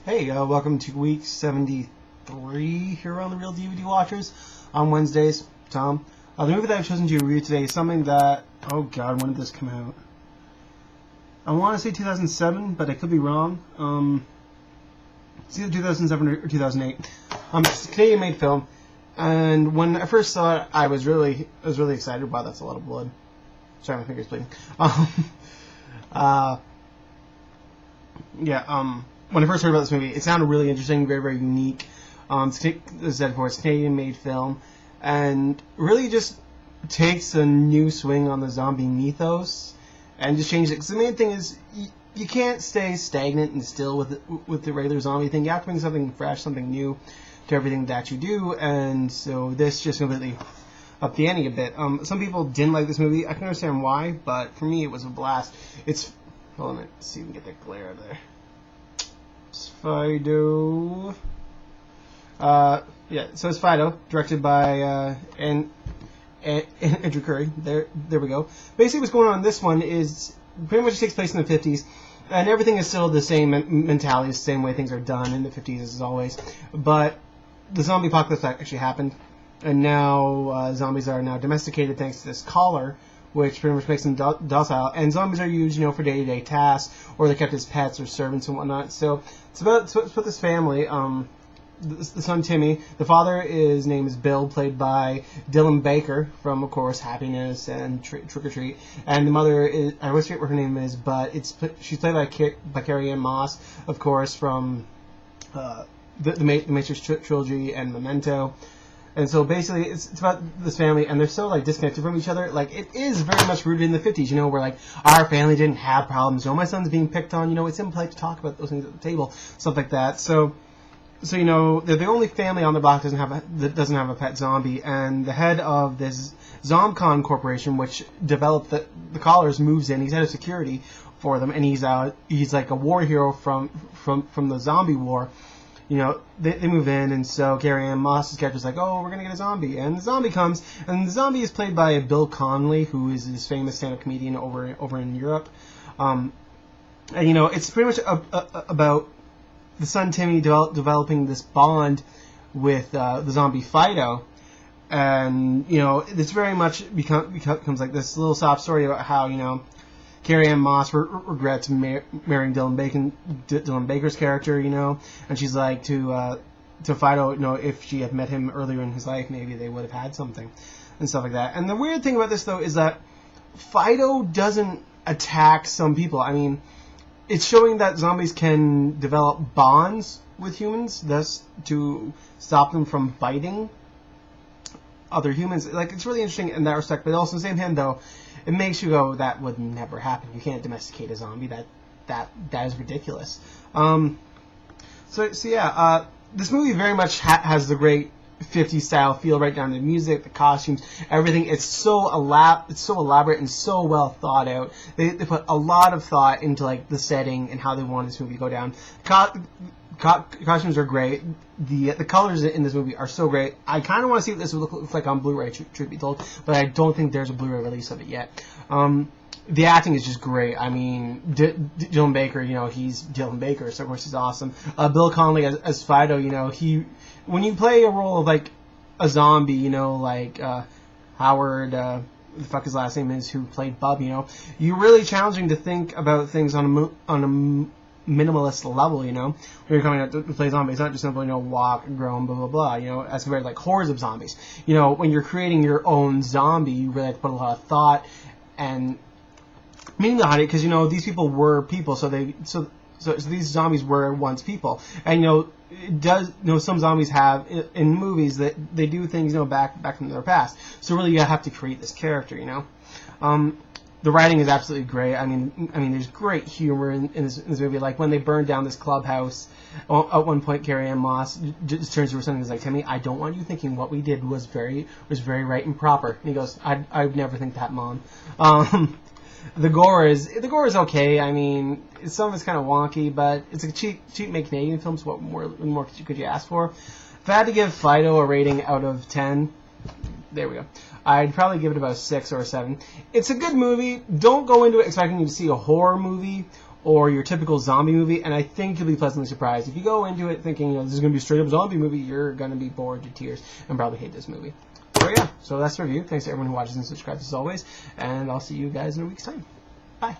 Hey, welcome to week 73 here on the Real DVD Watchers on Wednesdays. Tom. The movie that I've chosen to review today is something that, oh god, when did this come out? I want to say 2007, but I could be wrong. It's either 2007 or 2008. It's a Canadian-made film, and when I first saw it, I was really excited. Wow, that's a lot of blood. Sorry, my finger's bleeding. When I first heard about this movie, it sounded really interesting, very, very unique. It's a Canadian-made film, and really just takes a new swing on the zombie mythos, and just changes it. Because the main thing is, you can't stay stagnant and still with the regular zombie thing. You have to bring something fresh, something new to everything that you do, and so this just completely up the ante a bit. Some people didn't like this movie. I can understand why, but for me, it was a blast. Hold on a minute, let's see if we can get that glare out of there. It's Fido. So it's Fido, directed by Andrew Curry. There we go. Basically, what's going on in this one is pretty much takes place in the 50s, and everything is still the same mentality, the same way things are done in the 50s as always. But the zombie apocalypse actually happened, and now zombies are now domesticated thanks to this collar, which pretty much makes them docile. And zombies are used, for day-to-day tasks, or they're kept as pets or servants and whatnot. So it's about this family. The son Timmy. The father, his name is Bill, played by Dylan Baker from, of course, Happiness and Trick or Treat. And the mother is, I always forget what her name is, but she's played by Carrie-Anne Moss, of course, from the Matrix trilogy and Memento. And so basically, it's about this family, and they're so disconnected from each other. It is very much rooted in the 50s, where our family didn't have problems. My son's being picked on. It's impolite to talk about those things at the table, stuff like that. So they're the only family on the block that doesn't have a pet zombie, and the head of this ZomCon corporation, which developed the collars, moves in. He's head of security for them, and he's like a war hero from the zombie war. They move in, and so Carrie-Anne Moss's character's like, oh, we're going to get a zombie. And the zombie comes, and the zombie is played by Bill Connolly, who is this famous stand-up comedian over in Europe. It's pretty much about the son Timmy developing this bond with the zombie Fido. And, it's very much becomes like this little soft story about how, Carrie-Anne Moss regrets marrying Dylan Baker's character, and she's like to Fido, if she had met him earlier in his life, maybe they would have had something, and stuff like that. And the weird thing about this, though, is that Fido doesn't attack some people. I mean, it's showing that zombies can develop bonds with humans, thus to stop them from biting other humans. It's really interesting in that respect, but also in the same hand, though, it makes you go, that would never happen. You can't domesticate a zombie. That is ridiculous. This movie very much has the great 50s style feel, right down to the music, the costumes, everything. It's so elaborate and so well thought out. They put a lot of thought into the setting and how they want this movie to go down. Costumes are great. The colors in this movie are so great. I kind of want to see what this would look like on Blu-ray, truth be told, but I don't think there's a Blu-ray release of it yet. The acting is just great. I mean, Dylan Baker, he's Dylan Baker, so of course he's awesome. Bill Connolly as Fido, when you play a role of a zombie, Howard, the fuck his last name is, who played Bub, you're really challenging to think about things on a minimalist level, when you're coming out to play zombies. It's not just simply, walk, groan, blah, blah, blah, as compared to, hordes of zombies. When you're creating your own zombie, you really have to put a lot of thought and meaning behind it, because, these people were people, so these zombies were once people. And, some zombies have, in movies, that they do things, back from their past. So really, you have to create this character, The writing is absolutely great. I mean, there's great humor in this movie. When they burn down this clubhouse, at one point, Carrie-Anne Moss just turns to her son and is like, Timmy, I don't want you thinking what we did was very right and proper. And he goes, I'd never think that, Mom. The gore is okay. I mean, some of it's kind of wonky, but it's a cheap made Canadian film, so what more could you ask for? If I had to give Fido a rating out of 10, there we go, I'd probably give it about a 6 or a 7. It's a good movie. Don't go into it expecting you to see a horror movie or your typical zombie movie, and I think you'll be pleasantly surprised. If you go into it thinking, you know, this is going to be a straight up zombie movie, you're going to be bored to tears and probably hate this movie. So yeah, so that's the review. Thanks to everyone who watches and subscribes as always, and I'll see you guys in a week's time. Bye.